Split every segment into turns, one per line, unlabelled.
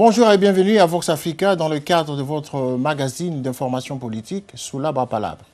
Bonjour et bienvenue à Vox Africa dans le cadre de votre magazine d'information politique sous l'arbre à palabre.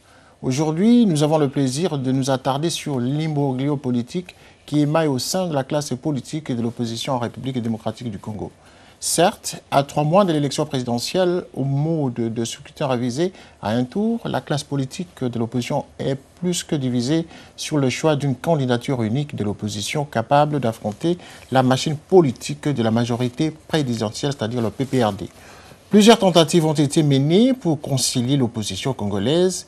Aujourd'hui, nous avons le plaisir de nous attarder sur l'imbroglio politique qui émaille au sein de la classe politique et de l'opposition en République démocratique du Congo. Certes, à 3 mois de l'élection présidentielle, au mode de scrutin révisé à un tour, la classe politique de l'opposition est plus que divisée sur le choix d'une candidature unique de l'opposition capable d'affronter la machine politique de la majorité présidentielle, c'est-à-dire le PPRD. Plusieurs tentatives ont été menées pour concilier l'opposition congolaise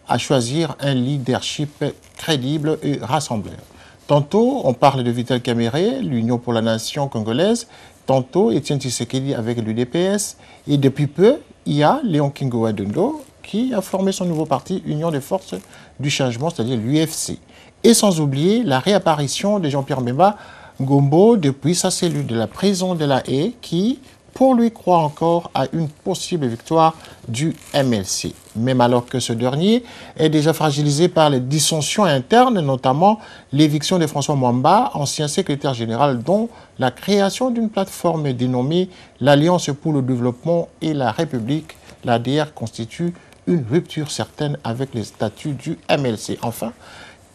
à choisir un leadership crédible et rassembleur. Tantôt, on parle de Vital Kamerhe, l'Union pour la Nation congolaise, tantôt Etienne Tshisekedi avec l'UDPS, et depuis peu, il y a Léon Kingo Adondo qui a formé son nouveau parti Union des Forces du Changement, c'est-à-dire l'UFC. Et sans oublier la réapparition de Jean-Pierre Bemba Gombo depuis sa cellule de la prison de la Haye qui, pour lui, croit encore à une possible victoire du MLC. Même alors que ce dernier est déjà fragilisé par les dissensions internes, notamment l'éviction de François Mwamba, ancien secrétaire général, dont la création d'une plateforme dénommée l'Alliance pour le développement et la République, l'ADR, constitue une rupture certaine avec les statuts du MLC. Enfin,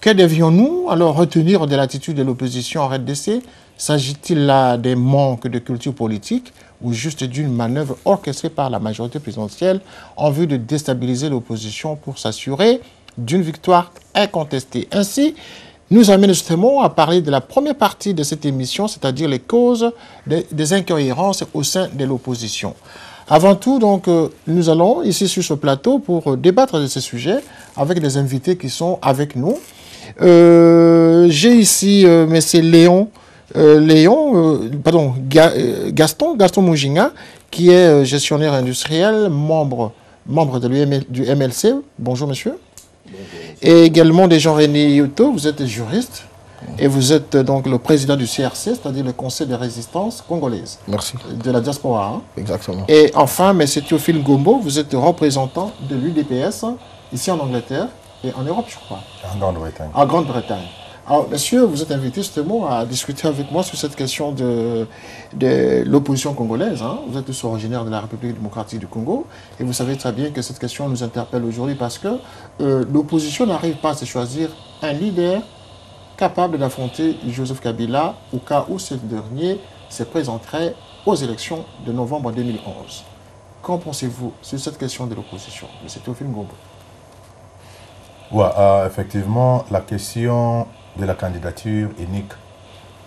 que devions-nous alors retenir de l'attitude de l'opposition en RDC? S'agit-il là des manques de culture politique ou juste d'une manœuvre orchestrée par la majorité présidentielle en vue de déstabiliser l'opposition pour s'assurer d'une victoire incontestée? Ainsi, nous amène justement à parler de la première partie de cette émission, c'est-à-dire les causes des incohérences au sein de l'opposition. Avant tout, donc, nous allons ici sur ce plateau pour débattre de ces sujets avec des invités qui sont avec nous. J'ai ici M. Gaston Mujinga, qui est gestionnaire industriel, membre du MLC. Bonjour, monsieur. Bonjour. Et également des Jean-René Yoto, vous êtes juriste et vous êtes donc le président du CRC, c'est-à-dire le Conseil de résistance congolaise.
Merci.
De la diaspora. Hein.
Exactement.
Et enfin, M. Théophile Gombo, vous êtes représentant de l'UDPS ici en Angleterre et en Europe, je crois.
En Grande-Bretagne.
En Grande-Bretagne. Alors, monsieur, vous êtes invité justement à discuter avec moi sur cette question de l'opposition congolaise. Hein. Vous êtes tous originaires de la République démocratique du Congo et vous savez très bien que cette question nous interpelle aujourd'hui parce que l'opposition n'arrive pas à se choisir un leader capable d'affronter Joseph Kabila au cas où ce dernier se présenterait aux élections de novembre 2011. Qu'en pensez-vous sur cette question de l'opposition, M. Théophile Ngombo?
Ouais, effectivement, la question de la candidature unique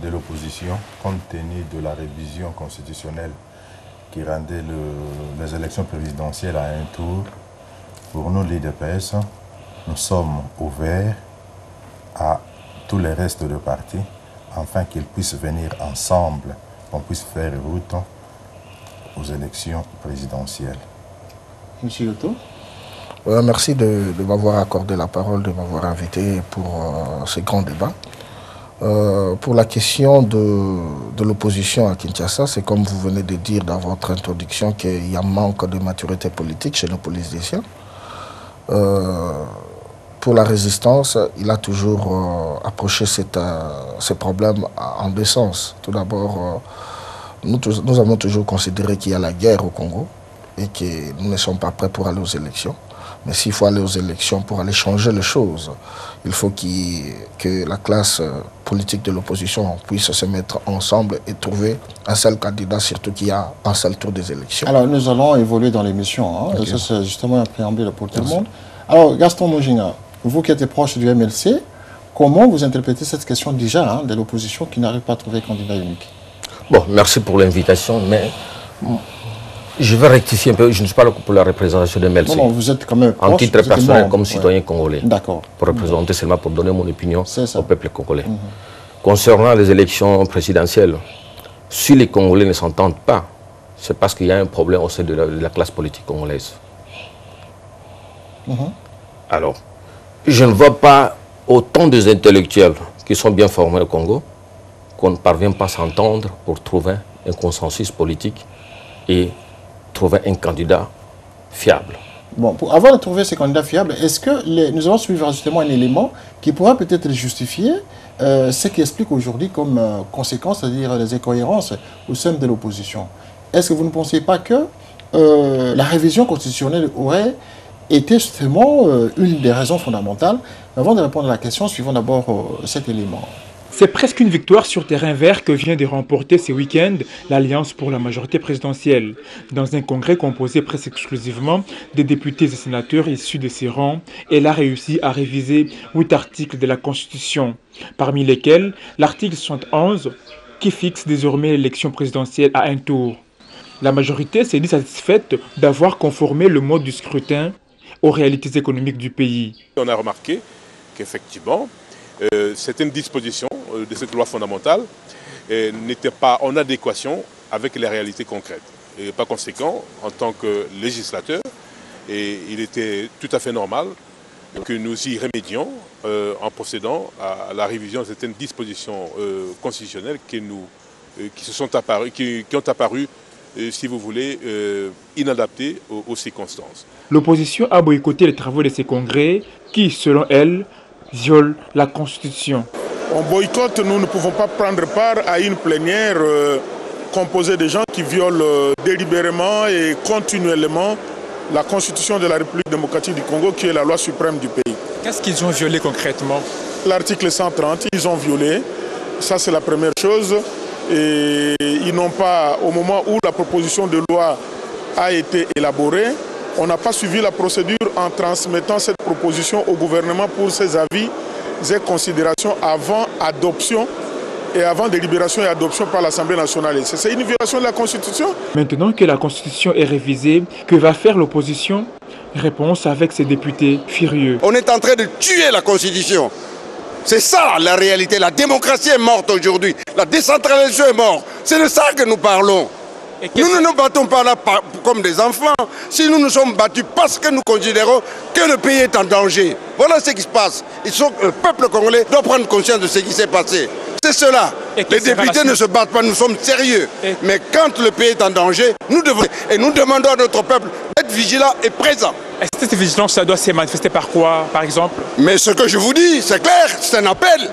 de l'opposition, compte tenu de la révision constitutionnelle qui rendait les élections présidentielles à un tour, pour nous, l'IDPS, nous sommes ouverts à tous les restes de partis, afin qu'ils puissent venir ensemble, qu'on puisse faire route aux élections présidentielles.
Monsieur Yoto?
Merci de m'avoir accordé la parole, de m'avoir invité pour ce grand débat. Pour la question de l'opposition à Kinshasa, c'est comme vous venez de dire dans votre introduction qu'il y a un manque de maturité politique chez nos politiciens. Pour la résistance, il a toujours approché ce problème en deux sens. Tout d'abord, nous avons toujours considéré qu'il y a la guerre au Congo et que nous ne sommes pas prêts pour aller aux élections. Mais s'il faut aller aux élections pour aller changer les choses, il faut que la classe politique de l'opposition puisse se mettre ensemble et trouver un seul candidat, surtout qu'il y a un seul tour des élections.
Alors, nous allons évoluer dans l'émission. Hein. Okay. Ça, c'est justement un préambule pour tout le monde. Alors, Gaston Mujinga, vous qui êtes proche du MLC, comment vous interprétez cette question déjà hein, de l'opposition qui n'arrive pas à trouver candidat unique?
Bon, merci pour l'invitation, mais je vais rectifier un peu, je ne suis pas là pour la représentation de MLC.
Non, vous êtes quand même proche,
en titre personnel, comme citoyen congolais.
D'accord.
Pour représenter seulement, pour donner mon opinion au peuple congolais. Concernant les élections présidentielles, si les Congolais ne s'entendent pas, c'est parce qu'il y a un problème au sein de la classe politique congolaise. Alors, je ne vois pas autant des intellectuels qui sont bien formés au Congo qu'on ne parvient pas à s'entendre pour trouver un consensus politique et trouver un candidat fiable.
Bon, avant de trouver ces candidats fiables, est-ce que nous allons suivre justement un élément qui pourra peut-être justifier ce qui explique aujourd'hui comme conséquence, c'est-à-dire les incohérences au sein de l'opposition? est-ce que vous ne pensez pas que la révision constitutionnelle aurait été justement une des raisons fondamentales? Avant de répondre à la question, suivons d'abord cet élément.
C'est presque une victoire sur terrain vert que vient de remporter ce week-end l'Alliance pour la majorité présidentielle. Dans un congrès composé presque exclusivement des députés et sénateurs issus de ses rangs, elle a réussi à réviser 8 articles de la Constitution, parmi lesquels l'article 71 qui fixe désormais l'élection présidentielle à un tour. La majorité s'est dit satisfaite d'avoir conformé le mode du scrutin aux réalités économiques du pays.
On a remarqué qu'effectivement, certaines dispositions de cette loi fondamentale n'étaient pas en adéquation avec les réalités concrètes. Et par conséquent, en tant que législateur, il était tout à fait normal que nous y remédions en procédant à la révision de certaines dispositions constitutionnelles qui ont apparu, si vous voulez, inadaptées aux circonstances.
L'opposition a boycotté les travaux de ces congrès qui, selon elle, violent la Constitution.
On boycotte, nous ne pouvons pas prendre part à une plénière composée de gens qui violent délibérément et continuellement la Constitution de la République démocratique du Congo, qui est la loi suprême du pays.
Qu'est-ce qu'ils ont violé concrètement?
L'article 130, ils ont violé. Ça, c'est la première chose. Et ils n'ont pas, au moment où la proposition de loi a été élaborée, on n'a pas suivi la procédure en transmettant cette proposition au gouvernement pour ses avis et considérations avant adoption et avant délibération et adoption par l'Assemblée nationale. C'est une violation de la Constitution. Maintenant
que la Constitution est révisée, que va faire l'opposition? Réponse avec ses députés furieux.
On est en train de tuer la Constitution. C'est ça la réalité. La démocratie est morte aujourd'hui. La décentralisation est morte. C'est de ça que nous parlons. Nous ne nous battons pas là comme des enfants. Si nous nous sommes battus parce que nous considérons que le pays est en danger. Voilà ce qui se passe. Le peuple congolais doit prendre conscience de ce qui s'est passé. C'est cela. Les députés ne se battent pas, nous sommes sérieux. Mais quand le pays est en danger, nous devons... Et nous demandons à notre peuple d'être vigilant et présent.
Est-ce que cette vigilance, ça doit se manifester par quoi, par exemple?
Mais ce que je vous dis, c'est clair, c'est un appel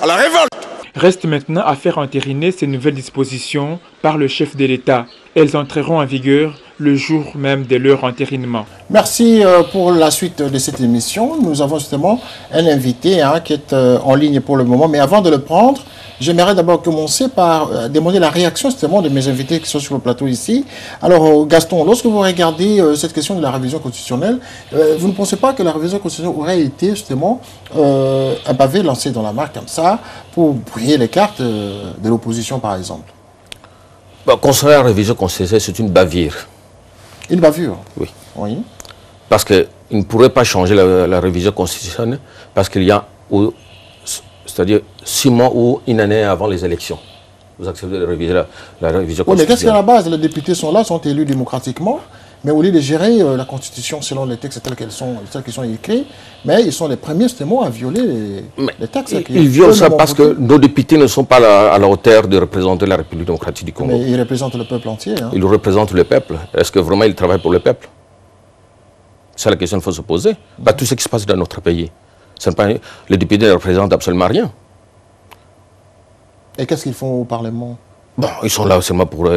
à la révolte.
Reste maintenant à faire entériner ces nouvelles dispositions par le chef de l'État. Elles entreront en vigueur le jour même de leur entérinement.
Merci pour la suite de cette émission. Nous avons justement un invité qui est en ligne pour le moment. Mais avant de le prendre, j'aimerais d'abord commencer par demander la réaction justement de mes invités qui sont sur le plateau ici. Alors Gaston, lorsque vous regardez cette question de la révision constitutionnelle, vous ne pensez pas que la révision constitutionnelle aurait été justement un pavé lancé dans la mare comme ça pour brouiller les cartes de l'opposition par exemple?
Concernant la révision constitutionnelle, c'est une bavure.
Une bavure?
Oui.
Oui.
Parce qu'il ne pourrait pas changer la révision constitutionnelle parce qu'il y a, c'est-à-dire 6 mois ou une année avant les élections. Vous acceptez de réviser la révision constitutionnelle.
Oui, mais qu'est-ce qu'à la base, les députés sont là, sont élus démocratiquement, mais au lieu de gérer la Constitution selon les textes tels qu'ils sont écrits, mais ils sont les premiers justement à violer les textes.
Ils violent ça parce que nos députés ne sont pas à la hauteur de représenter la République démocratique du Congo.
Mais ils représentent le peuple entier. Hein.
Ils représentent le peuple. Est-ce que vraiment ils travaillent pour le peuple? C'est la question qu'il faut se poser. Pas tout ce qui se passe dans notre pays. Les députés ne représentent absolument rien.
Et qu'est-ce qu'ils font au Parlement?
Bon, ils sont là seulement pour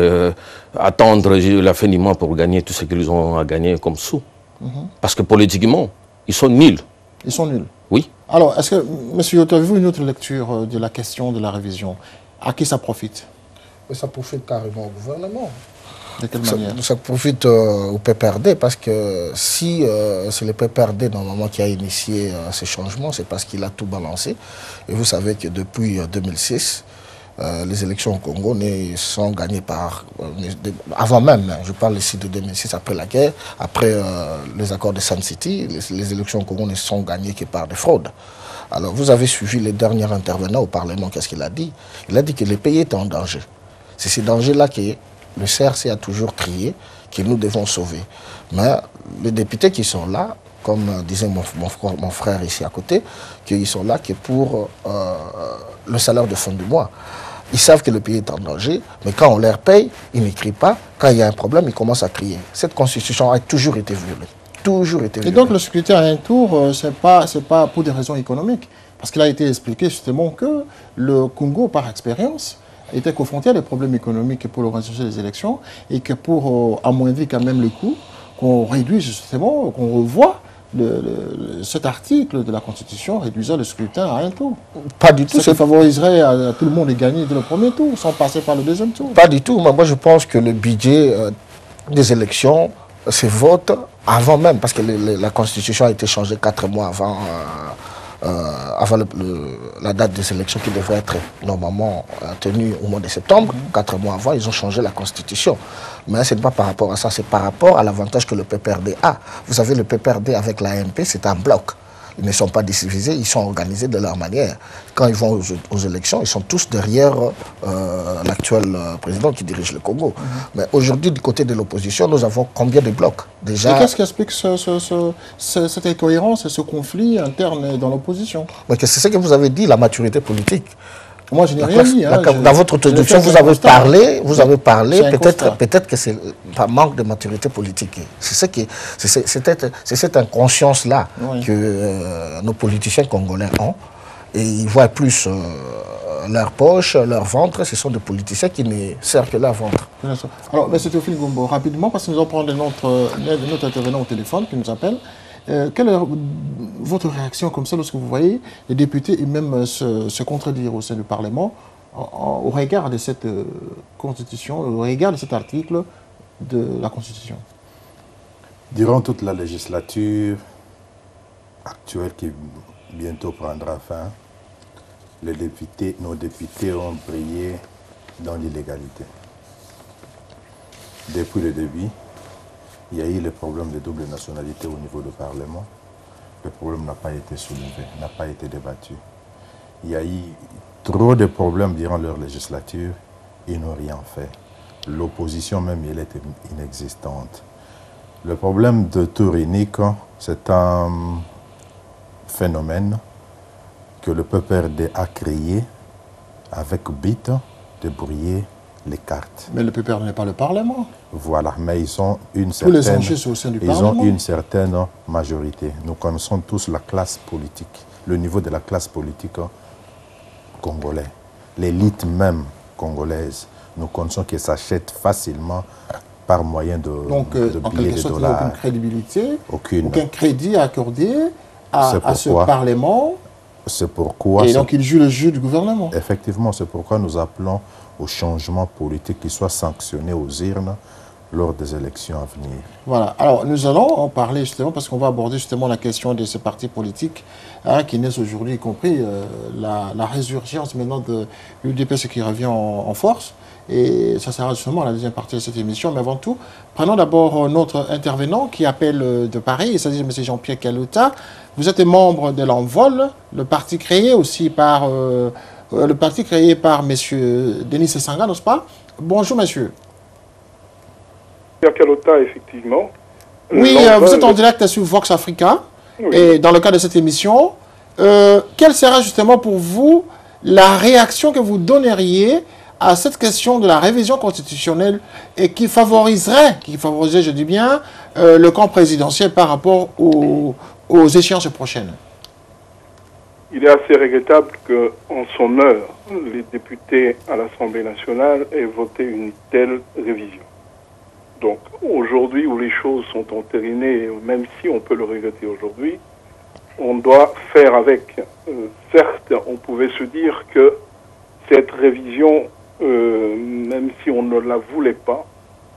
attendre la fin du mois pour gagner tout ce qu'ils ont à gagner comme sous. Parce que politiquement, ils sont nuls.
Ils sont nuls?
Oui.
Alors, est-ce que, monsieur Yoto, avez-vous une autre lecture de la question de la révision? À qui ça profite?
Ça profite carrément au gouvernement.
De quelle manière?
Ça profite au PPRD parce que si c'est le PPRD normalement qui a initié ces changements, c'est parce qu'il a tout balancé. Et vous savez que depuis 2006, les élections au Congo sont gagnées par... avant même, je parle ici de 2006, après la guerre, après les accords de Sun City, les élections au Congo ne sont gagnées que par des fraudes. Alors vous avez suivi les derniers intervenants au Parlement, qu'est-ce qu'il a dit? Il a dit que le pays est en danger. C'est ces dangers-là que le CRC a toujours trié, que nous devons sauver. Mais les députés qui sont là, comme disait mon frère ici à côté, qu'ils sont là que pour le salaire de fin du mois. Ils savent que le pays est en danger, mais quand on leur paye, ils n'écrivent pas. Quand il y a un problème, ils commencent à crier. Cette constitution a toujours été violée. Toujours été violée.
Et donc le scrutin à un tour, ce n'est pas pour des raisons économiques. Parce qu'il a été expliqué justement que le Congo, par expérience, était confronté à des problèmes économiques pour l'organisation des élections et que pour amoindrir quand même le coût, qu'on réduise justement, qu'on revoie cet article de la Constitution réduisant le scrutin à un tour.
Pas du tout.
Ça favoriserait à tout le monde de gagner dès le premier tour, sans passer par le deuxième tour.
Pas du tout. Moi, je pense que le budget des élections se vote avant même, parce que la Constitution a été changée 4 mois avant, la date des élections qui devrait être normalement tenue au mois de septembre. 4 mois avant, ils ont changé la Constitution. Mais ce n'est pas par rapport à ça, c'est par rapport à l'avantage que le PPRD a. Vous savez, le PPRD avec l'AMP, c'est un bloc. Ils ne sont pas divisés, ils sont organisés de leur manière. Quand ils vont aux élections, ils sont tous derrière l'actuel président qui dirige le Congo. Mais aujourd'hui, du côté de l'opposition, nous avons combien de blocs déjà?
Et qu'est-ce qui explique cette incohérence et ce conflit interne dans l'opposition?
C'est ce que vous avez dit, la maturité politique.
Moi, je n'ai rien dit.
Dans votre introduction, vous avez parlé, peut-être que c'est par manque de maturité politique. C'est cette inconscience-là que nos politiciens congolais ont. Et ils voient plus leur poche, leur ventre. Ce sont des politiciens qui ne servent que leur ventre.
Alors, M. Théophile Gombo, rapidement, parce que nous allons prendre notre intervenant au téléphone qui nous appelle. Quelle est votre réaction comme ça lorsque vous voyez les députés et même se contredire au sein du Parlement au regard de cette Constitution, au regard de cet article de la Constitution?
Durant toute la législature actuelle qui bientôt prendra fin, nos députés ont brillé dans l'illégalité. Depuis le début, il y a eu le problème de double nationalité au niveau du Parlement. Le problème n'a pas été soulevé, n'a pas été débattu. Il y a eu trop de problèmes durant leur législature, ils n'ont rien fait. L'opposition même, elle était inexistante. Le problème de tour unique, c'est un phénomène que le PPRD a créé avec but de brouiller les cartes.
Mais le PPRD n'est pas le Parlement.
Voilà, mais ils ont une certaine majorité. Nous connaissons tous la classe politique, le niveau de la classe politique congolaise. L'élite même congolaise, nous connaissons qu'elle s'achète facilement par moyen de billets de dollars.
Aucune crédibilité,
aucun
crédit accordé à ce Parlement.
C'est pourquoi...
Et donc il joue le jeu du gouvernement.
Effectivement, c'est pourquoi nous appelons au changement politique qui soit sanctionné aux urnes lors des élections à venir. Voilà.
Alors, nous allons en parler justement parce qu'on va aborder justement la question de ces partis politiques qui naissent aujourd'hui, y compris la résurgence maintenant de l'UDPS qui revient en force. Et ça sera justement la deuxième partie de cette émission. Mais avant tout, prenons d'abord notre intervenant qui appelle de Paris. Il s'agit de M. Jean-Pierre Kalouta. Vous êtes membre de l'Envol, le parti créé aussi par... M. Denis Sanga, n'est-ce pas? Bonjour, monsieur.
Kalouta, effectivement.
Oui, vous êtes en direct sur Vox Africa, et dans le cadre de cette émission. Quelle sera justement pour vous la réaction que vous donneriez à cette question de la révision constitutionnelle et qui favoriserait, je dis bien, le camp présidentiel par rapport aux échéances prochaines?
Il est assez regrettable qu'en son heure, les députés à l'Assemblée nationale aient voté une telle révision. Donc aujourd'hui où les choses sont entérinées, même si on peut le regretter aujourd'hui, on doit faire avec. Certes, on pouvait se dire que cette révision, même si on ne la voulait pas,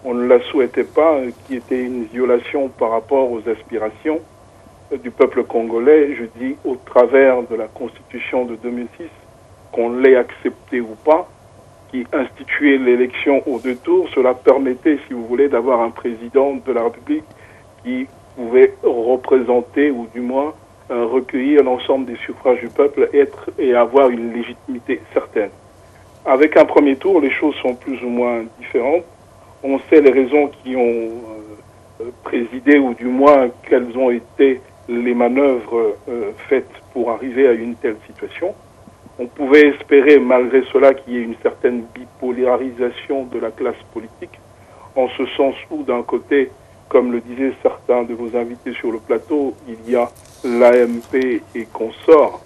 on ne la souhaitait pas, qui était une violation par rapport aux aspirations du peuple congolais, je dis au travers de la Constitution de 2006, qu'on l'ait accepté ou pas, qui instituait l'élection aux 2 tours, cela permettait, si vous voulez, d'avoir un président de la République qui pouvait représenter, ou du moins recueillir l'ensemble des suffrages du peuple et avoir une légitimité certaine. Avec un premier tour, les choses sont plus ou moins différentes. On sait les raisons qui ont présidé, ou du moins quelles ont été les manœuvres faites pour arriver à une telle situation. On pouvait espérer, malgré cela, qu'il y ait une certaine bipolarisation de la classe politique, en ce sens où, d'un côté, comme le disaient certains de vos invités sur le plateau, il y a l'AMP et consorts,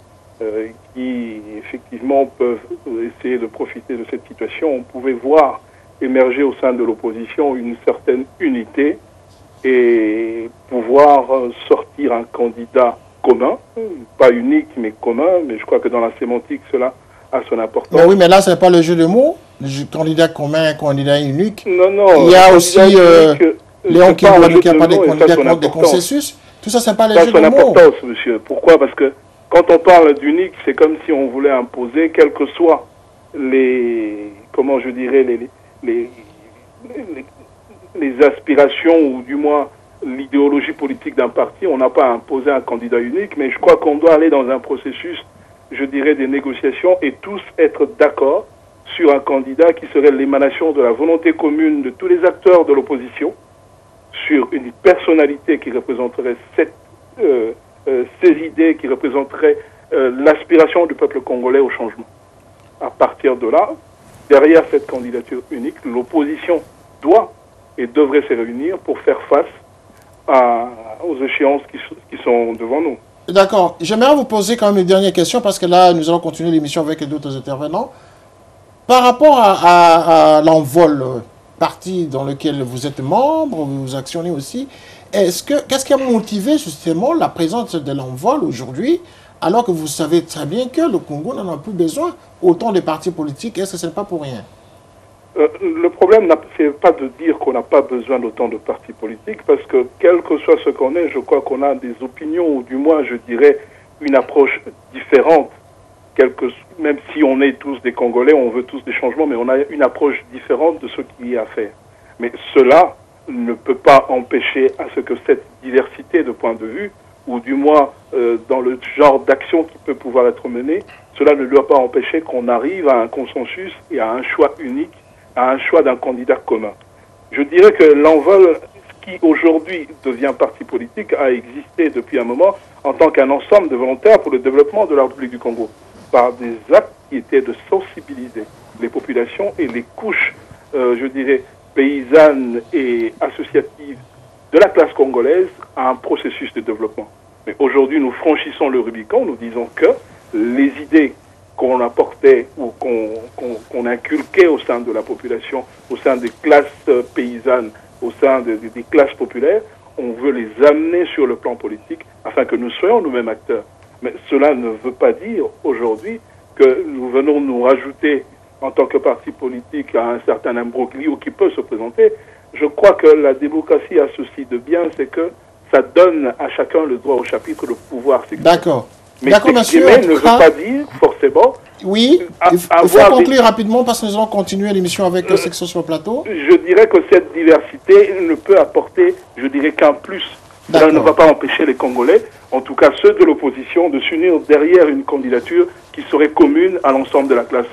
qui effectivement peuvent essayer de profiter de cette situation. On pouvait voir émerger au sein de l'opposition une certaine unité et pouvoir sortir un candidat commun, pas unique mais commun, mais je crois que dans la sémantique cela a son importance.
Mais oui, mais là ce n'est pas le jeu de mots, le candidat commun, candidat unique.
Non, non.
Il y a aussi Léon qui a parlé des candidats contre des consensus. Tout ça, c'est pas les jeux de mots.
Ça a son importance, monsieur. Pourquoi? Parce que quand on parle d'unique, c'est comme si on voulait imposer, quelles que soient les, comment je dirais, les aspirations ou du moins l'idéologie politique d'un parti. On n'a pas imposé un candidat unique, mais je crois qu'on doit aller dans un processus, je dirais, des négociations et tous être d'accord sur un candidat qui serait l'émanation de la volonté commune de tous les acteurs de l'opposition, sur une personnalité qui représenterait ces idées, qui représenterait l'aspiration du peuple congolais au changement. À partir de là, derrière cette candidature unique, l'opposition doit et devrait se réunir pour faire face aux échéances qui sont devant nous.
D'accord. J'aimerais vous poser quand même une dernière question, parce que là, nous allons continuer l'émission avec d'autres intervenants. Par rapport à l'envol, parti dans lequel vous êtes membre, vous actionnez aussi, qu'est-ce qui a motivé justement la présence de l'envol aujourd'hui, alors que vous savez très bien que le Congo n'en a plus besoin autant de partis politiques? Est-ce que ce n'est pas pour rien?
Le problème, c'est pas de dire qu'on n'a pas besoin d'autant de partis politiques, parce que quel que soit ce qu'on est, je crois qu'on a des opinions, ou du moins, je dirais, une approche différente. Même si on est tous des Congolais, on veut tous des changements, mais on a une approche différente de ce qu'il y a à faire. Mais cela ne peut pas empêcher à ce que cette diversité de points de vue, ou du moins dans le genre d'action qui peut pouvoir être menée, cela ne doit pas empêcher qu'on arrive à un consensus et à un choix unique, à un choix d'un candidat commun. Je dirais que l'envol qui aujourd'hui devient parti politique a existé depuis un moment en tant qu'un ensemble de volontaires pour le développement de la République du Congo, par des actes qui étaient de sensibiliser les populations et les couches, je dirais, paysannes et associatives de la classe congolaise à un processus de développement. Mais aujourd'hui, nous franchissons le Rubicon, nous disons que les idées qu'on apportait ou qu'on inculquait au sein de la population, au sein des classes paysannes, au sein des classes populaires, on veut les amener sur le plan politique afin que nous soyons nous-mêmes acteurs. Mais cela ne veut pas dire aujourd'hui que nous venons nous rajouter en tant que parti politique à un certain imbroglio qui peut se présenter. Je crois que la démocratie a ceci de bien, c'est que ça donne à chacun le droit au chapitre de pouvoir s'exprimer.
D'accord.
Mais
d'accord, monsieur.
Ne veut pas dire forcément...
Oui, il faut conclure rapidement parce que nous allons continuer l'émission avec la section sur le plateau.
Je dirais que cette diversité ne peut apporter, je dirais, qu'un plus. Cela ne va pas empêcher les Congolais, en tout cas ceux de l'opposition, de s'unir derrière une candidature qui serait commune à l'ensemble de la classe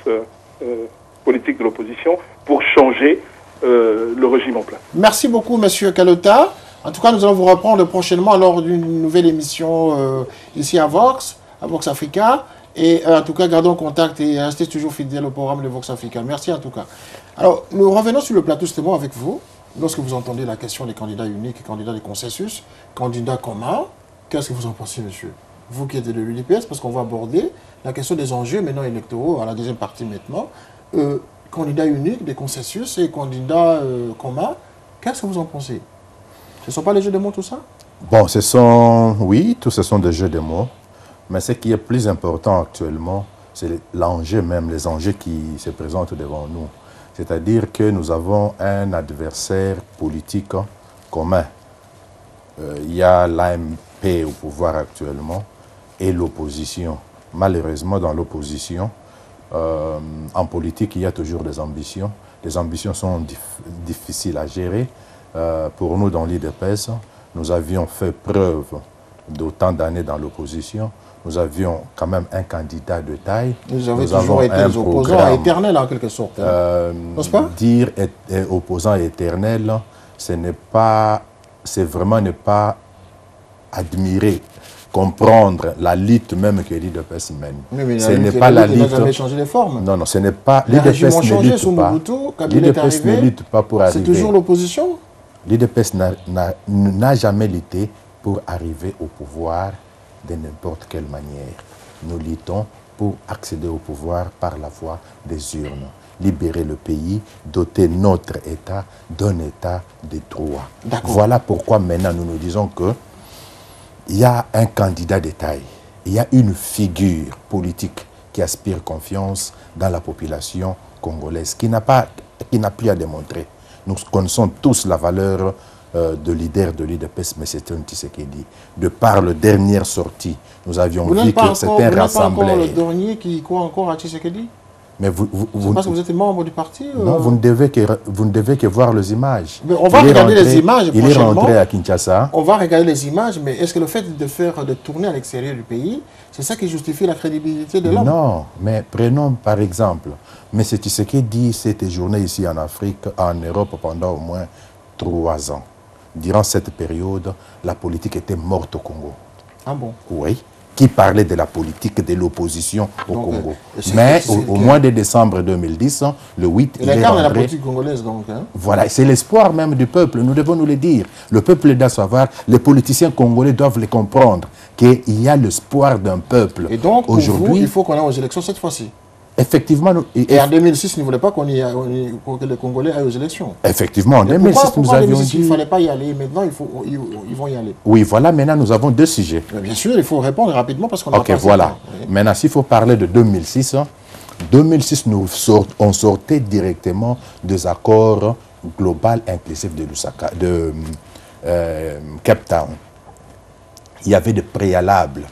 politique de l'opposition pour changer le régime en place.
Merci beaucoup, monsieur Kalota. En tout cas, nous allons vous reprendre prochainement lors d'une nouvelle émission ici à Vox Africa. Et en tout cas, gardons contact et restez toujours fidèles au programme de Vox Africa. Merci en tout cas. Alors, nous revenons sur le plateau justement avec vous. Lorsque vous entendez la question des candidats uniques, candidats de consensus, candidats communs, qu'est-ce que vous en pensez, monsieur? Vous qui êtes de l'UDPS, parce qu'on va aborder la question des enjeux maintenant électoraux à la deuxième partie maintenant. Candidats uniques, des consensus et candidats communs, qu'est-ce que vous en pensez? Ce ne sont pas les jeux de mots tout ça?
Bon, oui, tous ce sont des jeux de mots. Mais ce qui est plus important actuellement, c'est l'enjeu même, les enjeux qui se présentent devant nous. C'est-à-dire que nous avons un adversaire politique commun. Il y a l'AMP au pouvoir actuellement et l'opposition. Malheureusement, dans l'opposition, en politique, il y a toujours des ambitions. Les ambitions sont difficiles à gérer. Pour nous, dans l'UDPS, nous avions fait preuve d'autant d'années dans l'opposition. Nous avions quand même un candidat de taille.
Nous avons toujours été des opposants éternels en quelque sorte. N'est-ce pas?
Dire opposant éternel, c'est vraiment ne pas admirer, comprendre la lutte même que l'UDPS mène.
Ce n'est pas la lutte. Il n'a jamais changé de forme.
Non, ce n'est pas.
L'UDPS ne lutte pas. L'UDPS
ne lutte pas pour arriver.
C'est toujours l'opposition.
L'UDPS n'a jamais lutté pour arriver au pouvoir de n'importe quelle manière. nous luttons pour accéder au pouvoir par la voie des urnes. Libérer le pays, doter notre État d'un État de droit. Voilà pourquoi maintenant nous nous disons que il y a un candidat de taille, il y a une figure politique qui aspire confiance dans la population congolaise, qui n'a plus à démontrer. Nous connaissons tous la valeur de leader de l'UDPS, M. Tshisekedi. De par le dernière sortie, nous avions vu que c'était rassemblé.
Vous n'êtes pas encore le dernier qui croit encore à Tshisekedi?
Mais
parce que vous êtes membre du parti
Non, vous ne devez que voir les images.
Mais on va regarder les images
prochainement. Il est rentré à Kinshasa.
On va regarder les images, mais est-ce que le fait de tourner à l'extérieur du pays, c'est ça qui justifie la crédibilité de l'homme?
Non, mais prenons par exemple, M. Tshisekedi s'est séjourné ici en Afrique, en Europe pendant au moins 3 ans. Durant cette période, la politique était morte au Congo.
Ah bon?
Oui. Qui parlait de la politique de l'opposition au Congo. Mais au mois de décembre 2010, le 8,
il est rentré. La politique congolaise, donc. Hein?
Voilà, c'est l'espoir même du peuple, nous devons nous le dire. Le peuple doit savoir, les politiciens congolais doivent le comprendre, qu'il y a l'espoir d'un peuple.
Et donc, aujourd'hui, il faut qu'on aille aux élections cette fois-ci.
Effectivement.
Et en 2006, il ne voulait pas que les Congolais aillent aux élections.
Effectivement, en 2006, nous avions dit...
Il ne fallait pas y aller. Maintenant, ils vont y aller.
Oui, voilà, maintenant, nous avons 2 sujets.
Mais bien sûr, il faut répondre rapidement parce qu'on a
pas voilà. Oui. Maintenant, s'il faut parler de 2006, 2006, on sortait directement des accords globaux inclusifs de Lusaka, de Cape Town. Il y avait des préalables.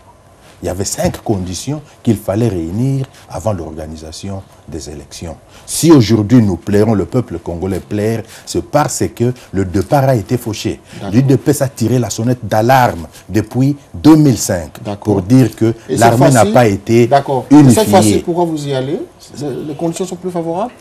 Il y avait 5 conditions qu'il fallait réunir avant l'organisation des élections. Si aujourd'hui nous plairons, le peuple congolais plaire, c'est parce que le départ a été fauché. L'UDPS a tiré la sonnette d'alarme depuis 2005 pour dire que l'armée n'a pas été unifiée.
Cette fois-ci, pourquoi vous y allez? Les conditions sont plus favorables?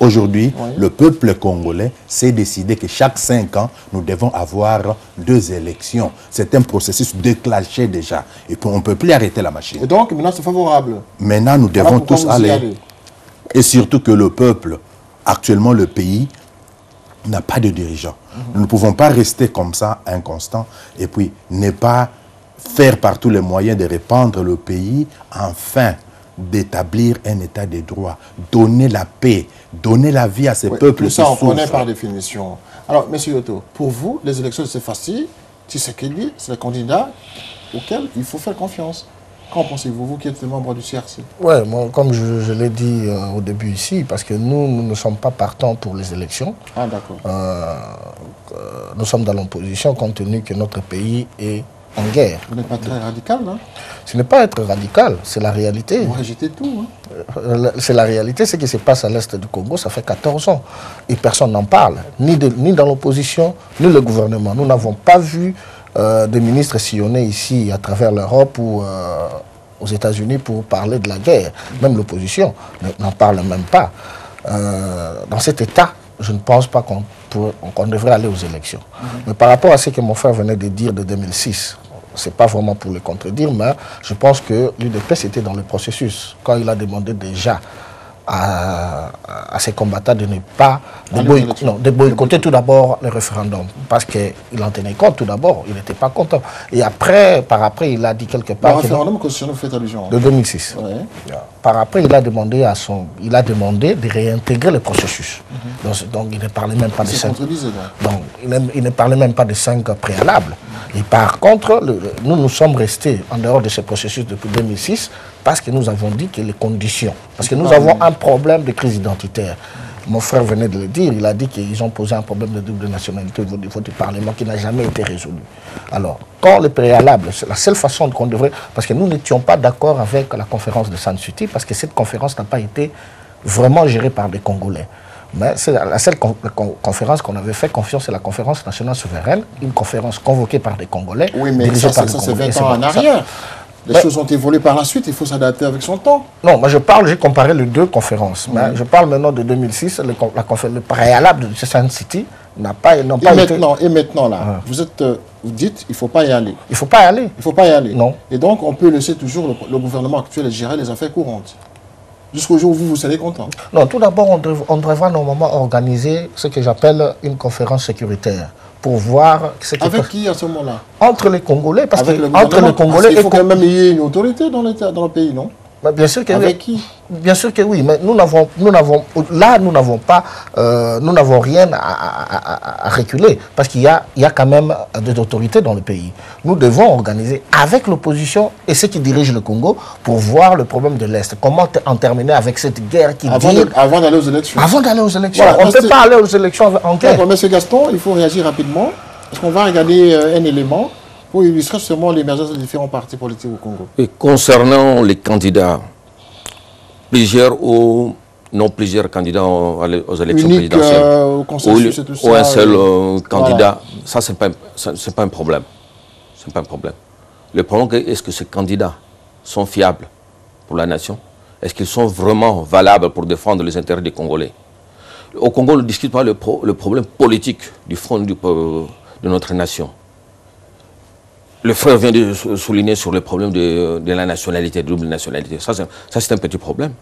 Aujourd'hui, le peuple congolais s'est décidé que chaque 5 ans, nous devons avoir 2 élections. C'est un processus déclenché déjà. Et on ne peut plus arrêter la machine.
Et donc, maintenant, c'est favorable.
Maintenant, nous devons tous aller. Et surtout que le peuple, actuellement, le pays, n'a pas de dirigeant. Nous ne pouvons pas rester comme ça, inconstant, et puis ne pas faire par tous les moyens de répandre le pays, enfin, d'établir un état de droit, donner la paix, donner la vie à ces peuples qui souffrent.
Ça, on connaît par définition. Alors, M. Yoto, pour vous, les élections de cette fois-ci, Tshisekedi, c'est le candidat auquel il faut faire confiance. Qu'en pensez-vous, vous qui êtes membre du CRC?
Oui, comme je l'ai dit au début ici, parce que nous ne sommes pas partants pour les élections.
Ah, d'accord.
Nous sommes dans l'opposition compte tenu que notre pays est en guerre.
Vous n'êtes pas très radical, non?
Ce n'est pas être radical, c'est la réalité.
Vous rejetez tout.
Hein? C'est la réalité, ce qui se passe à l'est du Congo, ça fait 14 ans. Et personne n'en parle, ni dans l'opposition, ni le gouvernement. Nous n'avons pas vu des ministres sillonner ici à travers l'Europe ou aux États-Unis pour parler de la guerre. Même l'opposition n'en parle même pas. Dans cet état, je ne pense pas qu'on devrait aller aux élections. Mais par rapport à ce que mon frère venait de dire de 2006, ce n'est pas vraiment pour le contredire, mais je pense que l'UDPS était dans le processus. Quand il a demandé déjà à ses combattants de ne pas de boycotter tout d'abord le référendum, parce qu'il en tenait compte tout d'abord, il n'était pas content. Et après, par après, il a dit quelque part...
Le référendum constitutionnel, vous faites allusion.
De 2006. Ouais. Par après, il a demandé de réintégrer le processus. Donc il ne parlait même pas de 5. Donc il ne parlait même pas de 5 préalables. Et par contre, nous sommes restés en dehors de ce processus depuis 2006 parce que nous avons dit que les conditions, parce que nous avons un problème de crise identitaire. Mon frère venait de le dire, il a dit qu'ils ont posé un problème de double nationalité au niveau du Parlement qui n'a jamais été résolu. Alors, quand le préalable, c'est la seule façon qu'on devrait... Parce que nous n'étions pas d'accord avec la conférence de Sun City, parce que cette conférence n'a pas été vraiment gérée par des Congolais. Mais c'est la seule conférence qu'on avait fait confiance, c'est la conférence nationale souveraine, une conférence convoquée par des Congolais.
Oui, mais ça c'est 20 ans en arrière. Les choses ont évolué par la suite, il faut s'adapter avec son temps.
Non, moi j'ai comparé les 2 conférences. Mais je parle maintenant de 2006, le préalable de Sun City n'a pas été...
Et maintenant, là, vous dites il ne faut pas y aller.
Il ne faut pas y aller.
Il ne faut pas y aller.
Non.
Et donc, on peut laisser toujours le gouvernement actuel gérer les affaires courantes. Jusqu'au jour où vous serez content.
Non, tout d'abord, on devrait normalement organiser ce que j'appelle une conférence sécuritaire pour voir ce qui
Avec qui à ce moment-là?
Entre les Congolais, parce que
entre les Congolais, il faut
quand
même qu'il y ait une autorité dans le pays, non?
Bien sûr que
avec qui?
Bien sûr que oui, mais nous n'avons rien à reculer, parce qu'il y a quand même des autorités dans le pays. Nous devons organiser avec l'opposition et ceux qui dirigent le Congo pour voir le problème de l'Est. Comment en terminer avec cette guerre qui dure...
Avant d'aller aux élections.
Avant d'aller aux élections.
Voilà,
on ne peut pas aller aux élections en guerre.
Monsieur Gaston, il faut réagir rapidement, parce qu'on va regarder un élément pour illustrer justement l'émergence des différents partis politiques au Congo.
Et concernant les candidats, plusieurs ou non plusieurs candidats aux élections présidentielles, ou un seul candidat, voilà. Ça c'est pas un problème. C'est pas un problème. Le problème, est-ce que ces candidats sont fiables pour la nation? Est-ce qu'ils sont vraiment valables pour défendre les intérêts des Congolais? Au Congo, on ne discute pas le problème politique du front de notre nation. Le frère vient de souligner sur le problème de la nationalité, de double nationalité. Ça c'est un petit problème.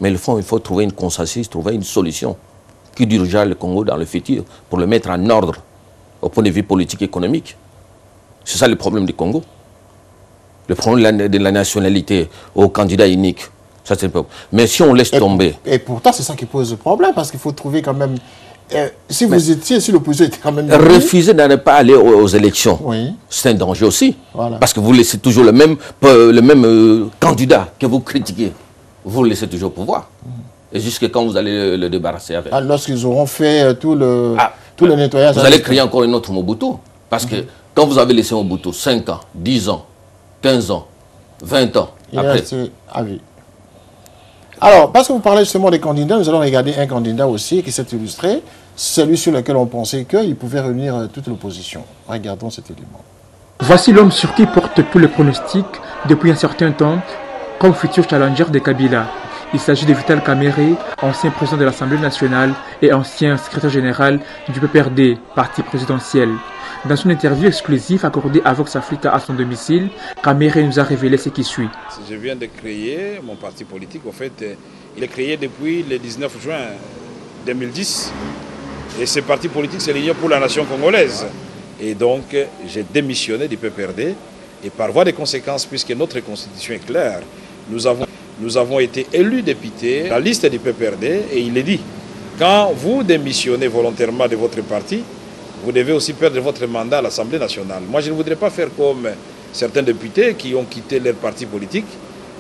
Mais il faut trouver une consensus, trouver une solution qui dirigera le Congo dans le futur pour le mettre en ordre au point de vue politique et économique. C'est ça le problème du Congo. Le problème de la nationalité au candidat unique. Ça, c'est le problème. Mais si on laisse tomber...
Et pourtant, c'est ça qui pose le problème, parce qu'il faut trouver quand même... si l'opposition était quand même...
Refuser de ne pas aller aux élections,
oui.
C'est un danger aussi.
Voilà.
Parce que vous laissez toujours le même candidat que vous critiquez. Vous le laissez toujours au pouvoir. Et jusqu'à quand vous allez le débarrasser avec?
Lorsqu'ils auront fait tout le nettoyage...
Vous allez créer encore une autre Mobutu. Parce que quand vous avez laissé Mobutu 5 ans, 10 ans, 15 ans, 20 ans, après...
Alors, parce que vous parlez justement des candidats, nous allons regarder un candidat aussi qui s'est illustré, celui sur lequel on pensait qu'il pouvait réunir toute l'opposition. Regardons cet élément.
Voici l'homme sur qui porte tous les pronostics depuis un certain temps comme futur challenger de Kabila. Il s'agit de Vital Kamerhe, ancien président de l'Assemblée nationale et ancien secrétaire général du PPRD, parti présidentiel. Dans son interview exclusive accordée à Vox Africa à son domicile, Kamerhe nous a révélé ce qui suit.
Je viens de créer mon parti politique. En fait, il est créé depuis le 19 juin 2010. Et ce parti politique, c'est l'Union pour la nation congolaise. Et donc, j'ai démissionné du PPRD. Et par voie de conséquences, puisque notre constitution est claire, nous avons été élus députés à la liste du PPRD. Et il est dit, quand vous démissionnez volontairement de votre parti, vous devez aussi perdre votre mandat à l'Assemblée nationale. Moi, je ne voudrais pas faire comme certains députés qui ont quitté leur parti politique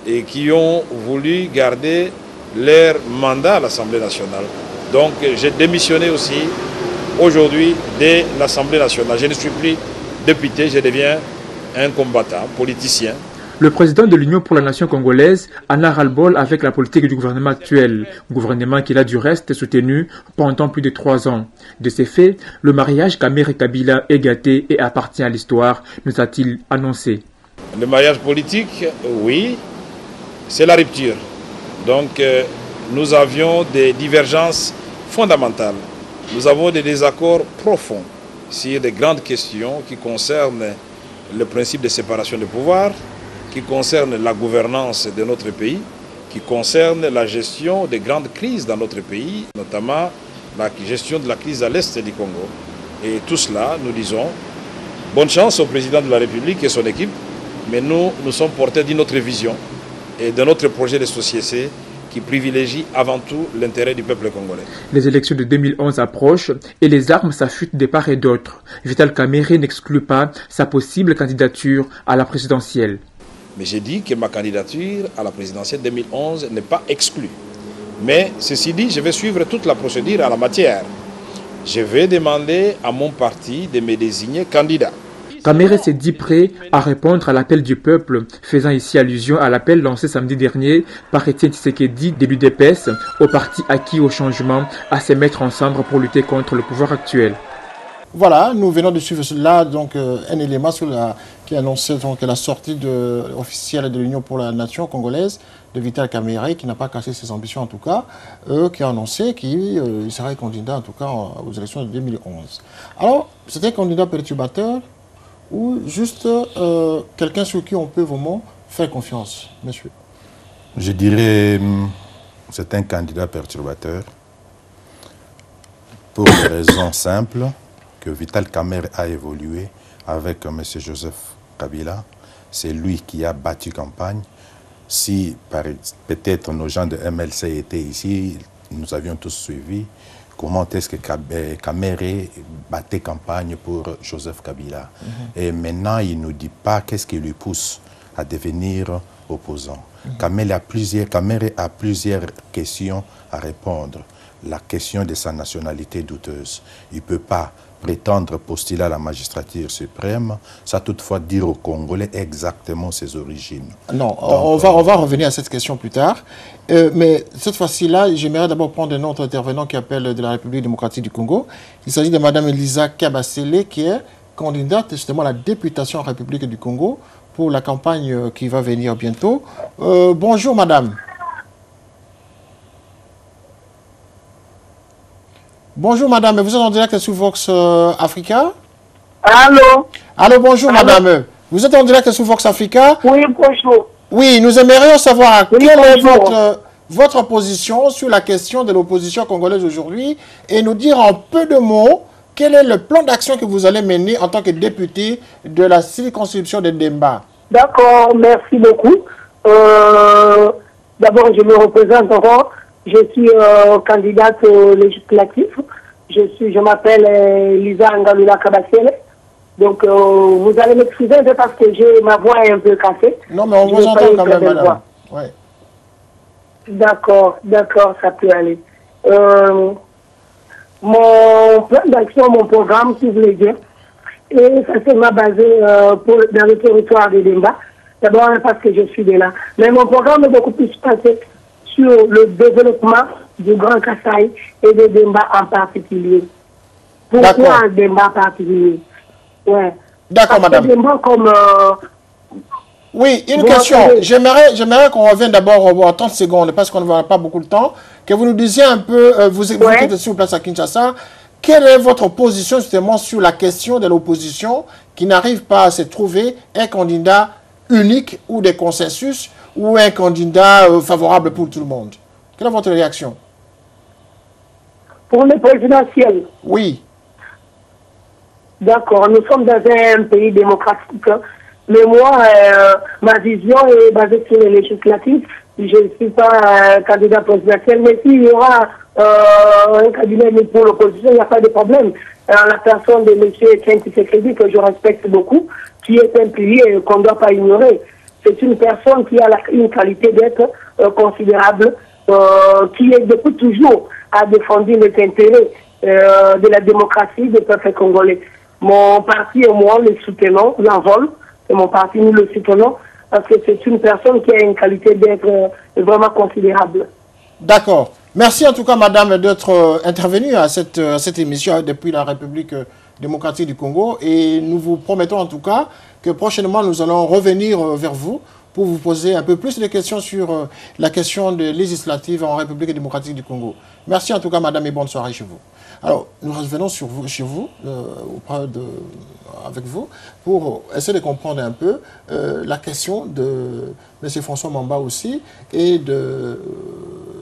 et qui ont voulu garder leur mandat à l'Assemblée nationale. Donc, j'ai démissionné aussi aujourd'hui de l'Assemblée nationale. Je ne suis plus député, je deviens un combattant, politicien.
Le président de l'Union pour la nation congolaise en a ras-le-bol avec la politique du gouvernement actuel, gouvernement qu'il a du reste soutenu pendant plus de 3 ans. De ces faits, le mariage Kamerhe-Kabila est gâté et appartient à l'histoire, nous a-t-il annoncé.
Le mariage politique, oui, c'est la rupture. Donc, nous avions des divergences fondamentales. Nous avons des désaccords profonds sur des grandes questions qui concernent le principe de séparation des pouvoirs, qui concerne la gouvernance de notre pays, qui concerne la gestion des grandes crises dans notre pays, notamment la gestion de la crise à l'est du Congo. Et tout cela, nous disons, bonne chance au président de la République et son équipe, mais nous sommes portés d'une autre vision et de notre projet de société qui privilégie avant tout l'intérêt du peuple congolais.
Les élections de 2011 approchent et les armes s'affûtent de part et d'autre. Vital Kamerhe n'exclut pas sa possible candidature à la présidentielle.
Mais j'ai dit que ma candidature à la présidentielle 2011 n'est pas exclue. Mais ceci dit, je vais suivre toute la procédure en la matière. Je vais demander à mon parti de me désigner candidat.
Kamerhe s'est dit prêt à répondre à l'appel du peuple, faisant ici allusion à l'appel lancé samedi dernier par Étienne Tshisekedi de l'UDPS au parti acquis au changement à se mettre ensemble pour lutter contre le pouvoir actuel.
Voilà, nous venons de suivre là donc un élément qui annonçait donc la sortie officielle de l'Union pour la nation congolaise de Vital Kamerhe, qui n'a pas cassé ses ambitions en tout cas, qui a annoncé qu'il serait candidat en tout cas aux élections de 2011. Alors, c'était un candidat perturbateur ou juste quelqu'un sur qui on peut vraiment faire confiance, monsieur?
Je dirais c'est un candidat perturbateur pour une raison simple. que Vital Kamerhe a évolué avec M. Joseph Kabila. C'est lui qui a battu campagne. Si peut-être nos gens de MLC étaient ici, nous avions tous suivi comment est-ce que Kamerhe battait campagne pour Joseph Kabila. Et maintenant, il ne nous dit pas qu'est-ce qui lui pousse à devenir opposant. Kamerhe a plusieurs questions à répondre. La question de sa nationalité douteuse. Il ne peut pas prétendre postuler à la magistrature suprême, ça toutefois dire aux Congolais exactement ses origines.
Non, donc, on va revenir à cette question plus tard. Mais cette fois-ci-là, j'aimerais d'abord prendre un autre intervenant qui appelle de la République démocratique du Congo. Il s'agit de Mme Elisa Kabasele, qui est candidate justement à la députation en République du Congo pour la campagne qui va venir bientôt. Bonjour madame. Bonjour madame, vous êtes en direct sur Vox Africa?
Allô?
Allô, bonjour madame. Vous êtes en direct sur Vox Africa?
Oui, bonjour.
Oui, nous aimerions savoir quelle est votre position sur la question de l'opposition congolaise aujourd'hui et nous dire en peu de mots quel est le plan d'action que vous allez mener en tant que député de la circonscription de Demba.
D'accord, merci beaucoup. D'abord, je me représente encore. Je suis candidate législative. Je m'appelle Lisa Ngalula Kabasele. Donc, vous allez m'excuser parce que ma voix est un peu cassée.
Non, mais on vous entend quand même, madame. Ouais.
D'accord, ça peut aller. Mon plan d'action, mon programme, si vous voulez dire, et ça s'est basé dans le territoire de Demba. D'abord parce que je suis de là. Mais mon programme est beaucoup plus basé sur le développement du Grand Kasaï et de Demba en particulier. Pourquoi Demba en particulier? Ouais.
D'accord, madame.
Demba comme...
Oui, une question. J'aimerais qu'on revienne d'abord en 30 secondes, parce qu'on n'a pas beaucoup de temps, que vous nous disiez un peu, vous êtes sur place à Kinshasa, quelle est votre position justement sur la question de l'opposition qui n'arrive pas à se trouver un candidat unique ou des consensus ou un candidat favorable pour tout le monde? Quelle est votre réaction?
Pour le présidentiel?
Oui.
D'accord, nous sommes dans un pays démocratique, mais moi, ma vision est basée sur les législatives. Je ne suis pas candidat présidentiel, mais s'il y aura un candidat pour l'opposition, il n'y a pas de problème. La personne de M. Etienne Tshisekedi, que je respecte beaucoup, qui est un pilier qu'on ne doit pas ignorer. C'est une personne qui a une qualité d'être considérable, qui est depuis toujours à défendre les intérêts de la démocratie du peuple congolais. Mon parti et moi le soutenons, l'envol, et mon parti nous le soutenons, parce que c'est une personne qui a une qualité d'être vraiment considérable.
D'accord. Merci en tout cas, madame, d'être intervenue à cette émission depuis la République démocratique du Congo. Et nous vous promettons en tout cas que prochainement, nous allons revenir vers vous pour vous poser un peu plus de questions sur la question de législative en République démocratique du Congo. Merci en tout cas, madame, et bonne soirée chez vous. Alors, nous revenons chez vous, avec vous, pour essayer de comprendre un peu la question de M. François Mamba aussi et de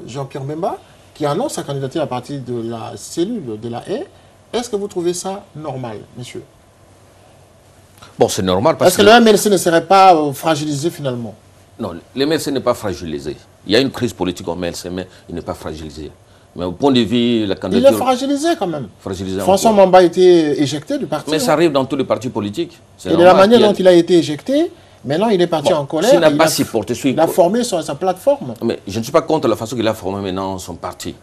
Jean-Pierre Bemba, qui annonce sa candidature à partir de la cellule de la haie. Est-ce que vous trouvez ça normal, monsieur?
Bon, c'est normal parce
que... Est-ce que le MLC ne serait pas fragilisé finalement?
Non, le MLC n'est pas fragilisé. Il y a une crise politique au MLC, mais il n'est pas fragilisé. Mais au point de vue, la candidature...
Il est fragilisé quand même.
Fragilisé.
François Mamba a été éjecté du parti.
Mais ça arrive dans tous les partis politiques.
Et de la manière dont il a été éjecté, maintenant il est parti en colère.
Il n'a pas supporté.
Il a formé sa plateforme.
Mais je ne suis pas contre la façon qu'il a formé maintenant son parti.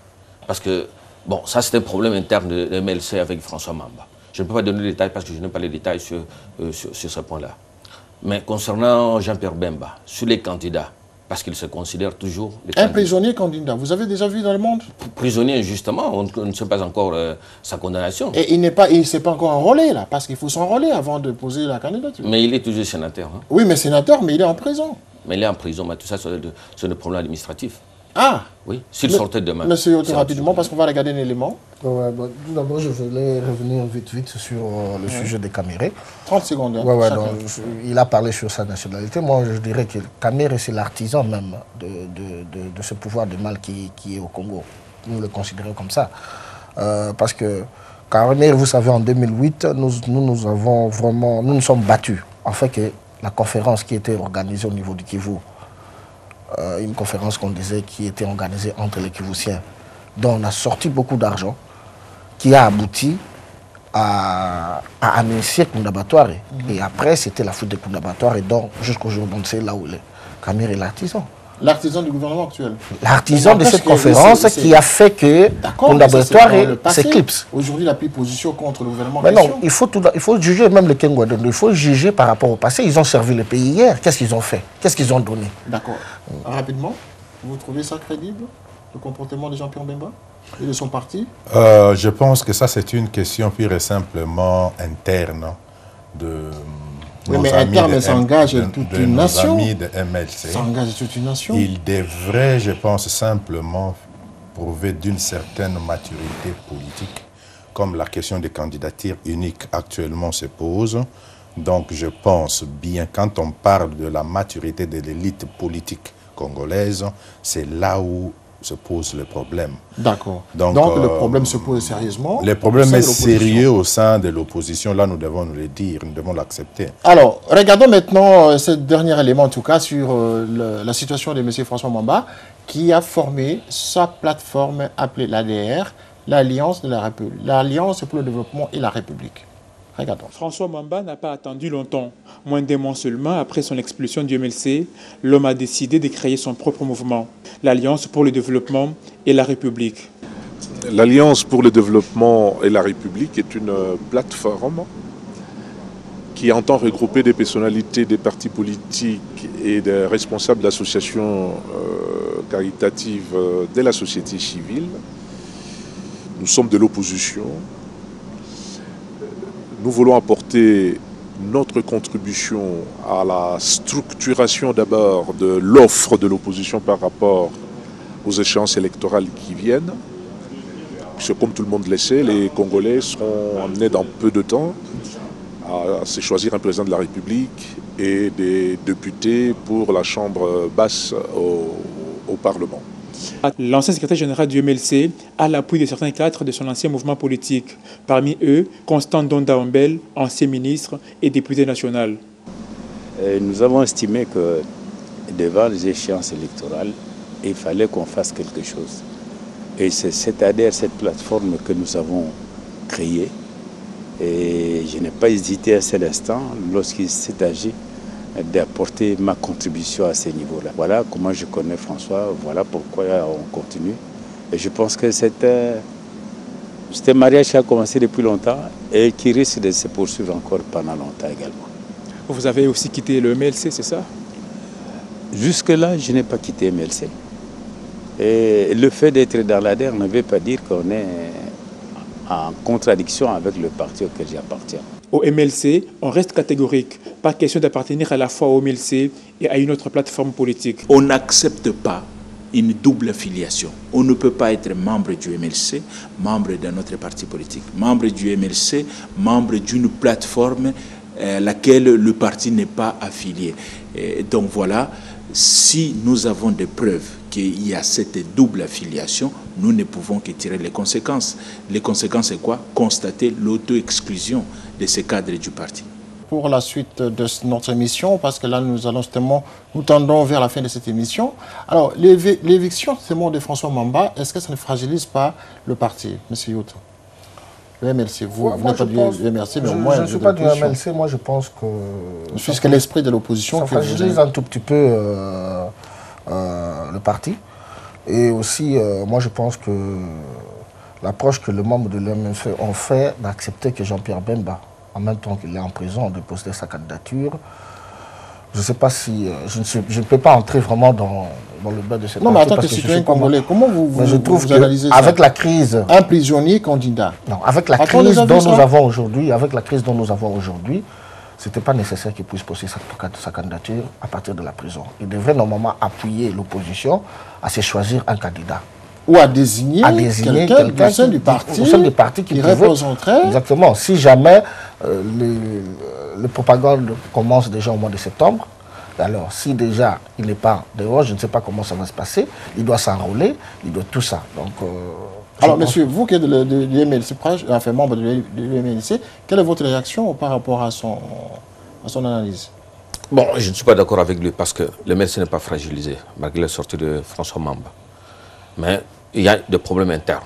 Parce que, bon, ça c'est un problème interne de MLC avec François Mamba. Je ne peux pas donner les détails parce que je n'ai pas les détails sur ce point-là. Mais concernant Jean-Pierre Bemba, sur les candidats, parce qu'il se considère toujours...
Un prisonnier candidat, vous avez déjà vu dans le monde?
Prisonnier, justement, on ne sait pas encore sa condamnation.
Et il ne s'est pas encore enrôlé, là, parce qu'il faut s'enrôler avant de poser la candidature.
Mais il est toujours sénateur. Hein.
Oui, mais sénateur, mais il est en prison.
Mais il est en prison, mais tout ça, c'est le problème administratif.
Ah!
Oui, s'il sortait demain.
Monsieur, rapidement, parce qu'on va regarder un élément.
Ouais, bon, tout d'abord, je voulais revenir vite sur le sujet de Kamerhe.
30 secondes.
Hein, donc, il a parlé sur sa nationalité. Moi, je dirais que Kamerhe, c'est l'artisan même de ce pouvoir de mal qui est au Congo. Nous le considérons comme ça. Parce que Caramir, vous savez, en 2008, nous avons vraiment, nous nous sommes battus. En fait, que la conférence qui était organisée au niveau du Kivu, une conférence qu'on disait qui était organisée entre les Kivusiens, dont on a sorti beaucoup d'argent, qui a abouti à amnistier Koundabatoire. Et après, c'était la faute de Koundabatoire, et donc, jusqu'au jour où on sait là où il est. Caramir est l'artisan.
L'artisan du gouvernement actuel.
L'artisan de cette conférence qui a fait que Koundabatoire s'éclipse.
Aujourd'hui, il a pris position contre le gouvernement.
Mais non, il faut juger même le Kengouadondo. Il faut juger par rapport au passé. Ils ont servi le pays hier. Qu'est-ce qu'ils ont fait? Qu'est-ce qu'ils ont donné?
D'accord. Rapidement, vous trouvez ça crédible, le comportement de Jean-Pierre Bemba et de son parti?
Je pense que ça, c'est une question pure et simplement interne de...
Oui, mais interne, ça engage toute une nation.
Amis de MLC.
Ça engage toute une nation.
Il devrait, je pense, simplement prouver d'une certaine maturité politique, comme la question des candidatures uniques actuellement se pose. Donc, je pense bien, quand on parle de la maturité de l'élite politique congolaise, c'est là où se pose le problème.
D'accord. Donc le problème se pose sérieusement.
Le problème est sérieux au sein de l'opposition. Là, nous devons nous le dire, nous devons l'accepter.
Alors, regardons maintenant ce dernier élément, en tout cas, sur la situation de M. François Mamba, qui a formé sa plateforme appelée l'ADR, l'Alliance pour le développement et la République. Regardons.
François Mamba n'a pas attendu longtemps. Moins d'un mois seulement après son expulsion du MLC, l'homme a décidé de créer son propre mouvement, l'Alliance pour le développement et la République.
L'Alliance pour le développement et la République est une plateforme qui entend regrouper des personnalités des partis politiques et des responsables d'associations caritatives de la société civile. Nous sommes de l'opposition. Nous voulons apporter notre contribution à la structuration d'abord de l'offre de l'opposition par rapport aux échéances électorales qui viennent. Puisque comme tout le monde le sait, les Congolais seront amenés dans peu de temps à se choisir un président de la République et des députés pour la Chambre basse au Parlement.
L'ancien secrétaire général du MLC a l'appui de certains cadres de son ancien mouvement politique. Parmi eux, Constant Donda Ombel, ancien ministre et député national.
Nous avons estimé que devant les échéances électorales, il fallait qu'on fasse quelque chose. Et c'est c'est-à-dire cette plateforme que nous avons créée. Et je n'ai pas hésité à cet instant, lorsqu'il s'est agi d'apporter ma contribution à ce niveau-là. Voilà comment je connais François, voilà pourquoi on continue. Et je pense que c'est un mariage qui a commencé depuis longtemps et qui risque de se poursuivre encore pendant longtemps également.
Vous avez aussi quitté le MLC, c'est ça?
Jusque-là, je n'ai pas quitté le MLC. Et le fait d'être dans l'ADR ne veut pas dire qu'on est en contradiction avec le parti auquel j'appartiens.
Au MLC, on reste catégorique. Pas question d'appartenir à la fois au MLC et à une autre plateforme politique.
On n'accepte pas une double affiliation. On ne peut pas être membre du MLC, membre d'un autre parti politique. Membre du MLC, membre d'une plateforme à laquelle le parti n'est pas affilié. Et donc voilà, si nous avons des preuves qu'il y a cette double affiliation, nous ne pouvons que tirer les conséquences. Les conséquences, c'est quoi? Constater l'auto-exclusion de ces cadres du parti.
Pour la suite de notre émission, parce que là, nous tendons vers la fin de cette émission. Alors, l'éviction, c'est le mot de François Mamba, est-ce que ça ne fragilise pas le parti, M. Youtou? Le MLC, vous n'êtes pas du MLC, mais au moins...
Je ne suis pas du MLC, moi je pense que...
Puisque l'esprit de l'opposition...
Ça fragilise un tout petit peu le parti. Et aussi, moi je pense que l'approche que les membres de l'MLC ont fait d'accepter que Jean-Pierre Bemba, en même temps qu'il est en prison, de poster sa candidature, je ne sais pas si... je ne peux pas entrer vraiment dans le bas de cette...
Non, mais en tant que citoyen congolais, comment vous analysez ça?
Avec la crise...
Un prisonnier candidat.
Non, avec la crise dont nous avons aujourd'hui, ce n'était pas nécessaire qu'il puisse poster sa candidature à partir de la prison. Il devrait normalement appuyer l'opposition à se choisir un candidat.
Ou à désigner quelqu'un au sein du parti qui représenterait...
Exactement. Si jamais le propagande commence déjà au mois de septembre, alors si déjà il n'est pas dehors, je ne sais pas comment ça va se passer, il doit s'enrôler, il doit tout ça. Donc
Alors, monsieur, vous qui êtes de l'UMLC, enfin membre de l'UMLC, quelle est votre réaction par rapport à son analyse?
Bon, je ne suis pas d'accord avec lui parce que le MLC n'est pas fragilisé, malgré la sortie de François Mamba. Mais il y a des problèmes internes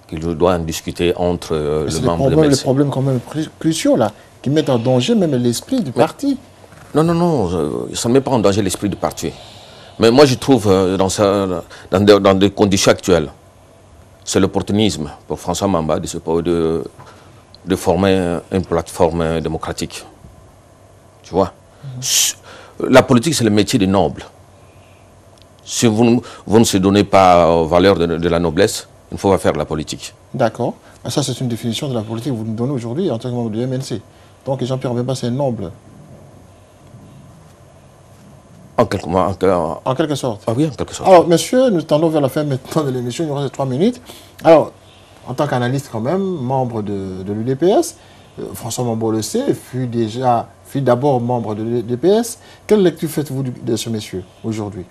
qu'il doit en discuter entre le membre de MLC.
Les problèmes quand même cruciaux, là, qui mettent en danger même l'esprit du parti.
Non, non, non, ça ne met pas en danger l'esprit du parti. Mais moi, je trouve, dans des conditions actuelles, c'est l'opportunisme pour François Mamba de former une plateforme démocratique. Tu vois? La politique, c'est le métier des nobles. Si vous ne se donnez pas valeur de la noblesse, il ne faut pas faire de la politique.
D'accord. Ça, c'est une définition de la politique que vous nous donnez aujourd'hui en tant que membre du MLC. Donc, Jean-Pierre Bemba, c'est un noble.
En quelque sorte.
Ah oui, en quelque sorte. Alors, monsieur, nous tendons vers la fin maintenant de l'émission. Il nous reste 3 minutes. Alors, en tant qu'analyste quand même, membre de l'UDPS, François Mambo le sait, fut d'abord membre de l'UDPS. Quelle lecture faites-vous de ce monsieur aujourd'hui,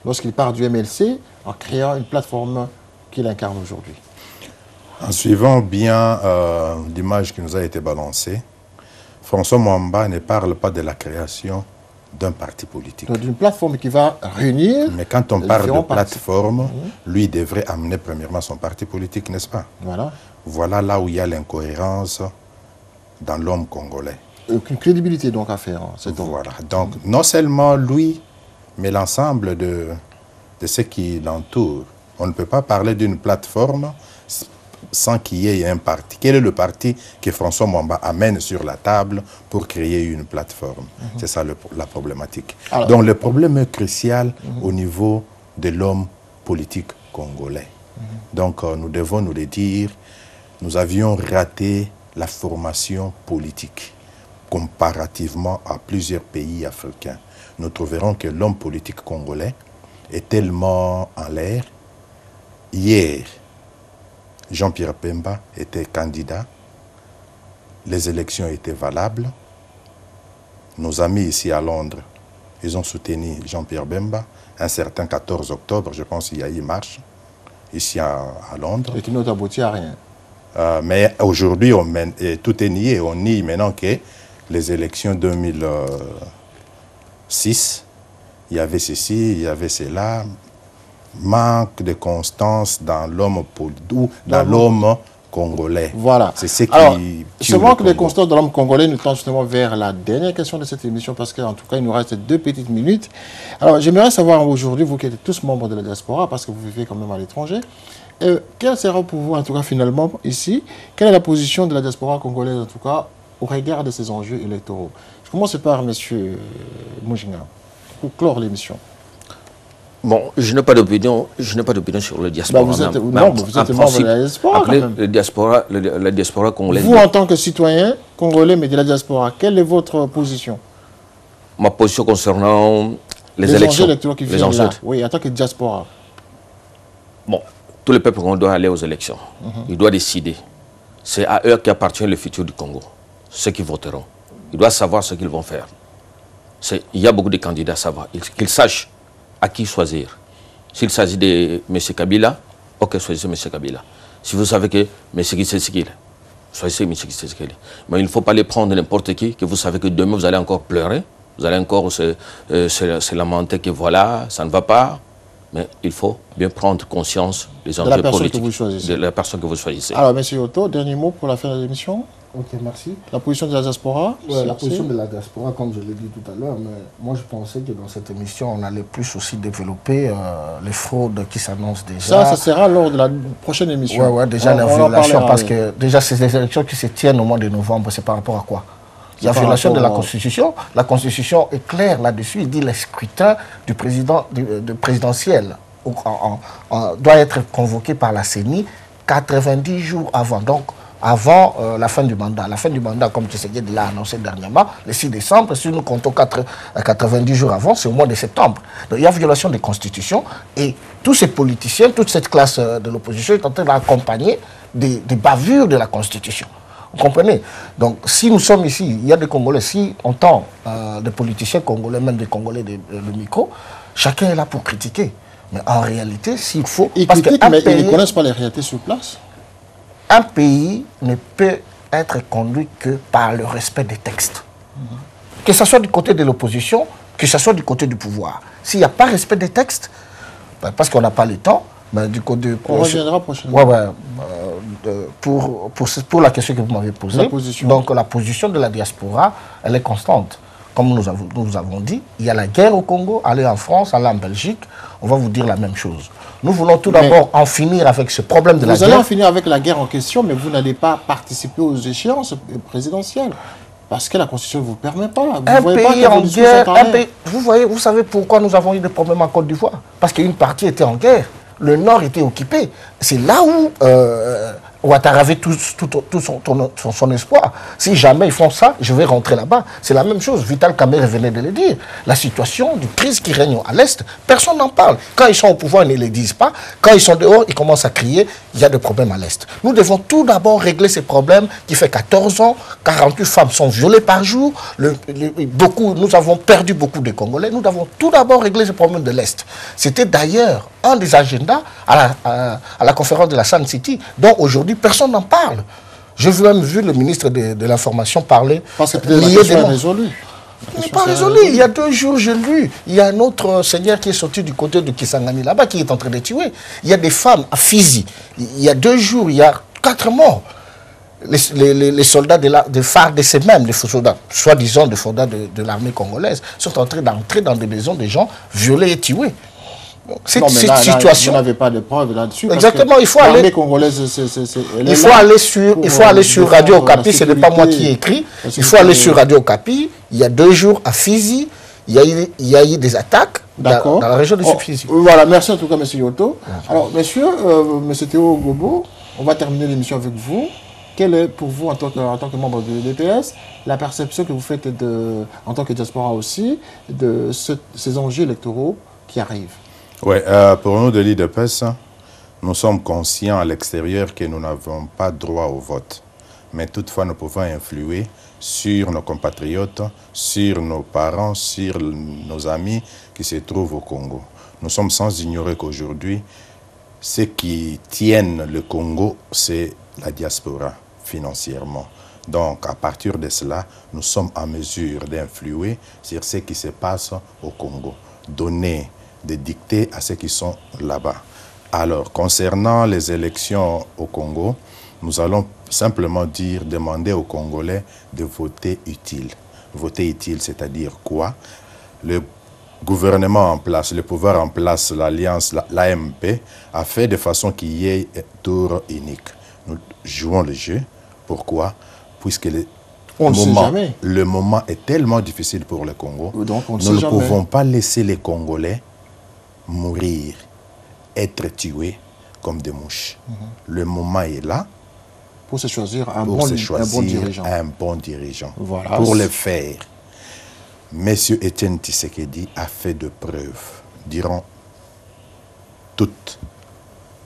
lorsqu'il part du MLC en créant une plateforme qu'il incarne aujourd'hui?
En suivant bien l'image qui nous a été balancée, François Mwamba ne parle pas de la création d'un parti politique.
D'une plateforme qui va réunir...
Mais quand on parle de plateforme, lui devrait amener premièrement son parti politique, n'est-ce pas?
Voilà.
Voilà là où il y a l'incohérence dans l'homme congolais.
Aucune crédibilité donc à faire.
Voilà. Donc non seulement lui, mais l'ensemble de ceux qui l'entourent. On ne peut pas parler d'une plateforme sans qu'il y ait un parti. Quel est le parti que François Mwamba amène sur la table pour créer une plateforme? C'est ça la problématique. Alors, donc le problème est crucial au niveau de l'homme politique congolais. Donc nous devons nous le dire, nous avions raté la formation politique comparativement à plusieurs pays africains. Nous trouverons que l'homme politique congolais est tellement en l'air. Hier, Jean-Pierre Bemba était candidat, les élections étaient valables. Nos amis ici à Londres, ils ont soutenu Jean-Pierre Bemba. Un certain 14 octobre, je pense qu'il y a eu une marche ici à Londres.
Et qui n'a abouti à rien.
Mais aujourd'hui, tout est nié. On nie maintenant que les élections 2006, il y avait ceci, il y avait cela. Manque de constance dans l'homme congolais.
Voilà.
C'est ce qui...
Alors, ce manque de constance dans l'homme congolais nous tend justement vers la dernière question de cette émission, parce qu'en tout cas, il nous reste 2 petites minutes. Alors, j'aimerais savoir aujourd'hui, vous qui êtes tous membres de la diaspora, parce que vous vivez quand même à l'étranger, quelle sera pour vous, en tout cas, finalement, ici, quelle est la position de la diaspora congolaise, en tout cas, au regard de ces enjeux électoraux? Je commence par M. Mujinga, pour clore l'émission.
Bon, je n'ai pas d'opinion sur le diaspora.
Vous êtes membre de la diaspora, quand même.
La diaspora congolaise.
Vous, en tant que citoyen congolais, mais de la diaspora, quelle est votre position?
Ma position concernant les élections.
Qui viennent là. Oui, en tant que diaspora.
Bon, tout le peuple doit aller aux élections. Il doit décider. C'est à eux qu'appartient le futur du Congo. Ceux qui voteront. Ils doivent savoir ce qu'ils vont faire. Il y a beaucoup de candidats à savoir. Qu'ils sachent à qui choisir. S'il s'agit de M. Kabila, ok, choisissez M. Kabila. Si vous savez que M. Tshisekedi, choisissez M. Tshisekedi. Mais il ne faut pas les prendre n'importe qui, que vous savez que demain vous allez encore pleurer, vous allez encore se lamenter que voilà, ça ne va pas. Mais il faut bien prendre conscience des enjeux politiques de la personne que vous choisissez.
Alors, M. Otto, dernier mot pour la fin de l'émission.
Ok, merci.
La position de la diaspora?
Ouais, la position de la diaspora, comme je l'ai dit tout à l'heure, mais moi je pensais que dans cette émission, on allait plus aussi développer les fraudes qui s'annoncent déjà.
Ça sera lors de la prochaine émission.
Ouais, déjà la violation, parce que déjà ces élections qui se tiennent au mois de novembre, c'est par rapport à quoi? Il y a violation de la Constitution. La Constitution est claire là-dessus. Il dit que le scrutin du présidentiel doit être convoqué par la CENI 90 jours avant. Donc, avant la fin du mandat. La fin du mandat, comme Tshisekedi l'a annoncé dernièrement, le 6 décembre, si nous comptons 90 jours avant, c'est au mois de septembre. Donc il y a violation des constitutions et tous ces politiciens, toute cette classe de l'opposition est en train d'accompagner des bavures de la Constitution. Vous comprenez? Donc si nous sommes ici, il y a des Congolais, si on tend des politiciens congolais, même des Congolais de micro, chacun est là pour critiquer. Mais en réalité, s'il faut...
Ils
parce
critiquent, mais ils ne connaissent pas les réalités sur place.
Un pays ne peut être conduit que par le respect des textes. Que ce soit du côté de l'opposition, que ce soit du côté du pouvoir. S'il n'y a pas respect des textes, ben, parce qu'on n'a pas le temps, ben, du côté...
On reviendra prochainement.
Pour la question que vous m'avez posée, donc la position de la diaspora, elle est constante. Comme nous avons dit, il y a la guerre au Congo, aller en France, aller en Belgique, on va vous dire la même chose. Nous voulons tout d'abord en finir avec ce problème de la guerre.
Vous allez en finir avec la guerre en question, mais vous n'allez pas participer aux échéances présidentielles. Parce que la Constitution ne vous permet pas. Vous
un pays en guerre, vous savez pourquoi nous avons eu des problèmes en Côte d'Ivoire? Parce qu'une partie était en guerre. Le Nord était occupé. C'est là où Ouattara avait tout son espoir. Si jamais ils font ça, je vais rentrer là-bas. C'est la même chose. Vital Kamerhe venait de le dire. La situation de crise qui règne à l'Est, personne n'en parle. Quand ils sont au pouvoir, ils ne le disent pas. Quand ils sont dehors, ils commencent à crier. Il y a des problèmes à l'Est. Nous devons tout d'abord régler ces problèmes qui fait 14 ans, 48 femmes sont violées par jour. Nous avons perdu beaucoup de Congolais. Nous devons tout d'abord régler ces problèmes de l'Est. C'était d'ailleurs un des agendas à la conférence de la Sun City, dont aujourd'hui personne n'en parle. J'ai même vu le ministre de l'Information parler.
Parce que la question est résolue.
Il n'est pas résolu. Il y a 2 jours, j'ai lu, il y a un autre seigneur qui est sorti du côté de Kisangani, là-bas, qui est en train de tuer. Il y a des femmes à Fizi. Il y a 2 jours, il y a 4 morts. Les soldats des FARDC même, les soldats, soi-disant des soldats de l'armée congolaise, sont en train d'entrer dans des maisons des gens violés et tués.
Cette situation, vous n'avez pas de preuves là-dessus.
Exactement, il faut aller. Il faut aller sur Radio Okapi. Ce n'est pas moi qui ai écrit. Il faut aller sur Radio Okapi. Il y a 2 jours à Fizi, il y a eu des attaques dans la région de Fizi.
Voilà, merci en tout cas, M. Yoto. Alors, M. Théo Gobo, on va terminer l'émission avec vous. Quelle est pour vous, en tant que membre de l'EDPS, la perception que vous faites en tant que diaspora aussi de ces enjeux électoraux qui arrivent?
Oui, pour nous de l'IDPS, nous sommes conscients à l'extérieur que nous n'avons pas droit au vote. Mais toutefois, nous pouvons influer sur nos compatriotes, sur nos parents, sur nos amis qui se trouvent au Congo. Nous sommes sans ignorer qu'aujourd'hui, ce qui tienne le Congo, c'est la diaspora financièrement. Donc, à partir de cela, nous sommes en mesure d'influer sur ce qui se passe au Congo. Donner des dictées à ceux qui sont là-bas. Alors, concernant les élections au Congo, nous allons simplement demander aux Congolais de voter utile. Voter utile, c'est-à-dire quoi? Le gouvernement en place, le pouvoir en place, l'alliance, l'AMP, a fait de façon qu'il y ait tour unique. Nous jouons le jeu. Pourquoi? Puisque le moment est tellement difficile pour le Congo. Donc nous ne pouvons pas laisser les Congolais mourir, être tués comme des mouches. Le moment est là
pour se choisir un bon dirigeant.
Voilà. Pour le faire, M. Etienne Tshisekedi a fait de preuves durant toute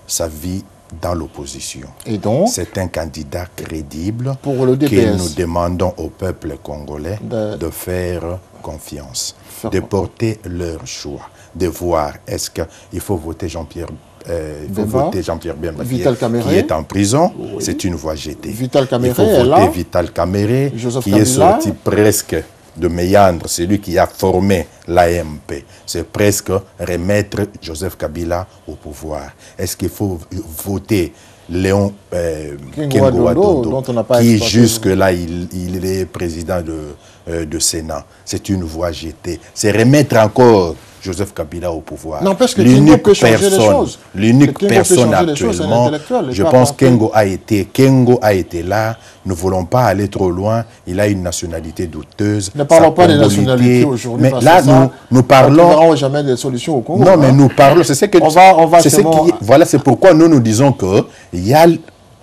sa vie dans l'opposition.
Et donc,
c'est un candidat crédible
pour le DPS,
que nous demandons au peuple congolais de faire confiance, de porter leur choix, de voir est-ce qu'il faut voter Jean-Pierre Bemba qui est en prison, c'est une voie jetée.
Vital Kamerhe,
il faut voter Vital Kamerhe qui est sorti presque de méandre, celui qui a formé l'AMP. C'est presque remettre Joseph Kabila au pouvoir. Est-ce qu'il faut voter Léon Kengo-Wadondo, qui jusque-là, il est président de Sénat? C'est une voie jetée. C'est remettre encore Joseph Kabila au pouvoir.
L'unique
personne actuellement, je pense que Kengo a été là. Nous ne voulons pas aller trop loin. Il a une nationalité douteuse.
Ne parlons pas de nationalité aujourd'hui.
Mais là, nous parlons...
Nous n'aurons jamais de solution au Congo.
Non, mais nous parlons... C'est ce que... Voilà, c'est pourquoi nous disons qu'il y a...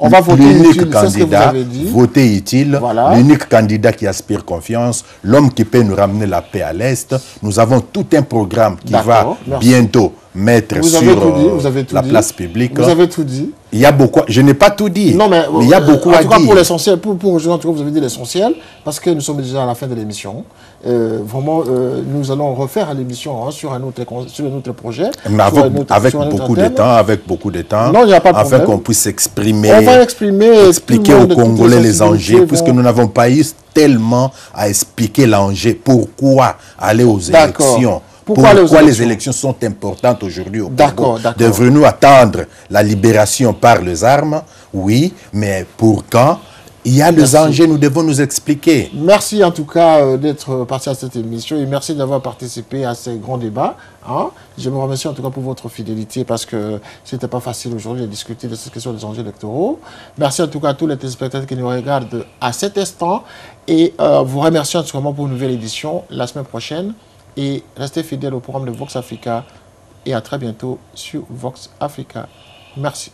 On va voter
l'unique candidat, voter utile, l'unique candidat qui aspire confiance, l'homme qui peut nous ramener la paix à l'Est. Nous avons tout un programme qui va bientôt mettre sur la place publique.
Vous avez tout dit.
Il y a beaucoup, je n'ai pas tout dit,
non, mais
il y a beaucoup à dire.
En tout cas, pour l'essentiel, pour vous avez dit l'essentiel, parce que nous sommes déjà à la fin de l'émission. Vraiment, nous allons refaire l'émission sur un autre projet.
Mais avec beaucoup de temps,
non, il n'y a pas de
afin
problème.
qu'on puisse exprimer,
on va expliquer
aux Congolais les enjeux, puisque nous n'avons pas eu tellement à expliquer l'enjeu. Pourquoi aller aux élections? Pourquoi les élections sont importantes aujourd'hui au Congo? Devrions-nous attendre la libération par les armes? Oui, mais pour quand? Il y a les enjeux, nous devons nous expliquer.
Merci en tout cas d'être parti à cette émission et merci d'avoir participé à ces grands débats. Hein. Je me remercie en tout cas pour votre fidélité parce que ce n'était pas facile aujourd'hui de discuter de cette question des enjeux électoraux. Merci en tout cas à tous les téléspectateurs qui nous regardent à cet instant et vous remercie en tout cas pour une nouvelle édition la semaine prochaine. Et restez fidèles au programme de Vox Africa et à très bientôt sur Vox Africa. Merci.